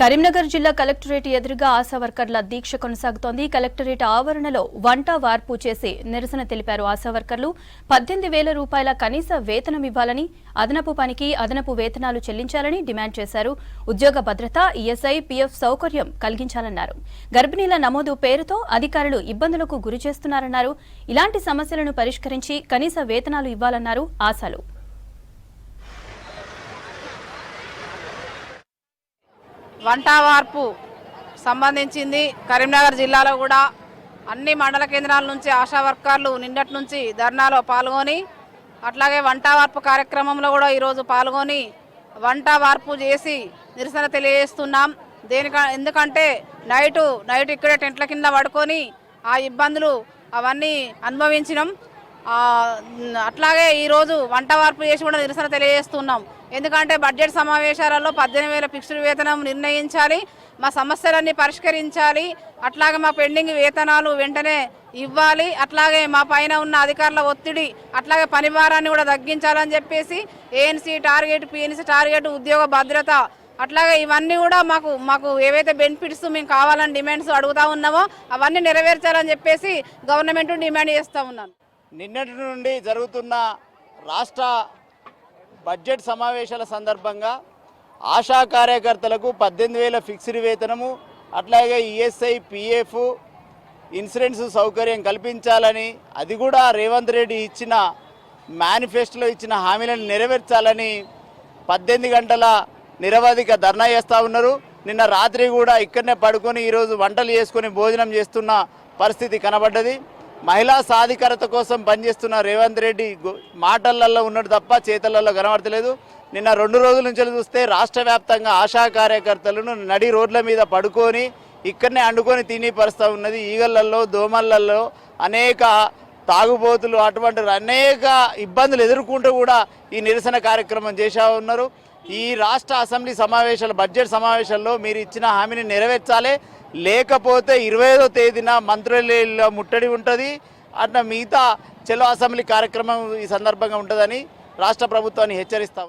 కరీంనగర్ జిల్లా కలెక్టరేట్ ఎదురుగా ఆశా వర్కర్ల దీక్ష కొనసాగుతోంది. కలెక్టరేట్ ఆవరణలో వంట వార్పు చేసి నిరసన తెలిపారు ఆశా వర్కర్లు. 18,000 రూపాయల కనీస వేతనం ఇవ్వాలని, అదనపు పనికి అదనపు వేతనాలు చెల్లించాలని డిమాండ్ చేశారు. ఉద్యోగ భద్రత, ఈఎస్ఐ, పీఎఫ్ సౌకర్యం కలిగించాలన్నారు. గర్భిణీల నమోదు పేరుతో అధికారులు ఇబ్బందులకు గురి చేస్తున్నారన్నారు. ఇలాంటి సమస్యలను పరిష్కరించి కనీస వేతనాలు ఇవ్వాలన్నారు ఆశాలు. వంట వార్పు సంబంధించింది కరీంనగర్ జిల్లాలో కూడా అన్ని మండల కేంద్రాల నుంచి ఆశా వర్కర్లు నిన్నటి నుంచి ధర్నాలో పాల్గొని అట్లాగే వంట వార్పు కార్యక్రమంలో కూడా ఈరోజు పాల్గొని వంట వార్పు చేసి నిరసన తెలియజేస్తున్నాం. ఎందుకంటే నైటు ఇక్కడే టెంట్ల కింద పడుకొని ఆ ఇబ్బందులు అవన్నీ అనుభవించినాం. అట్లాగే ఈరోజు వంట వార్పు చేసి కూడా నిరసన తెలియజేస్తున్నాం. ఎందుకంటే బడ్జెట్ సమావేశాలలో 18,000 ఫిక్స్డ్ వేతనం నిర్ణయించాలి, మా సమస్యలన్నీ పరిష్కరించాలి, అట్లాగే మా పెండింగ్ వేతనాలు వెంటనే ఇవ్వాలి, అట్లాగే మా పైన ఉన్న అధికారుల ఒత్తిడి అట్లాగే పని భారాన్ని కూడా తగ్గించాలని చెప్పేసి ఏఎన్సీ టార్గెట్, పిఎన్సీ టార్గెట్, ఉద్యోగ భద్రత అట్లాగే ఇవన్నీ కూడా మాకు ఏవైతే బెనిఫిట్స్ మేము కావాలని డిమాండ్స్ అడుగుతా ఉన్నామో అవన్నీ నెరవేర్చాలని చెప్పేసి గవర్నమెంట్ డిమాండ్ చేస్తూ ఉన్నాను. నిన్నటి నుండి జరుగుతున్న రాష్ట్ర బడ్జెట్ సమావేశాల సందర్భంగా ఆశా కార్యకర్తలకు 18,000 ఫిక్స్డ్ వేతనము, అట్లాగే ఈఎస్ఐ, పిఎఫ్, ఇన్సూరెన్స్ సౌకర్యం కల్పించాలని, అది కూడా రేవంత్ రెడ్డి ఇచ్చిన మేనిఫెస్టోలో ఇచ్చిన హామీలను నెరవేర్చాలని 18 గంటల నిరవధిక ధర్నా చేస్తూ ఉన్నారు. నిన్న రాత్రి కూడా ఇక్కడనే పడుకొని ఈరోజు వంటలు చేసుకొని భోజనం చేస్తున్న పరిస్థితి కనబడ్డది. మహిళా సాధికారత కోసం పనిచేస్తున్న రేవంత్ రెడ్డి మాటలలో ఉన్నాడు తప్ప చేతలలో కనబడతలేదు. నిన్న 2 రోజుల నుంచి చూస్తే రాష్ట్ర వ్యాప్తంగా ఆశా కార్యకర్తలను నడి రోడ్ల మీద పడుకొని ఇక్కడనే అండుకొని తిని పరిస్థితి ఉన్నది. ఈగళ్లలో, దోమలలో అనేక తాగుబోతులు అటువంటి అనేక ఇబ్బందులు ఎదుర్కొంటూ కూడా ఈ నిరసన కార్యక్రమం చేసా ఉన్నారు. ఈ రాష్ట్ర అసెంబ్లీ సమావేశాలు, బడ్జెట్ సమావేశాల్లో మీరు ఇచ్చిన హామీని నెరవేర్చాలి, లేకపోతే 25వ తేదీన మంత్రుల ముట్టడి ఉంటుంది, అట్లా మిగతా చెలో అసెంబ్లీ కార్యక్రమం ఈ సందర్భంగా ఉంటుందని రాష్ట్ర ప్రభుత్వాన్ని హెచ్చరిస్తా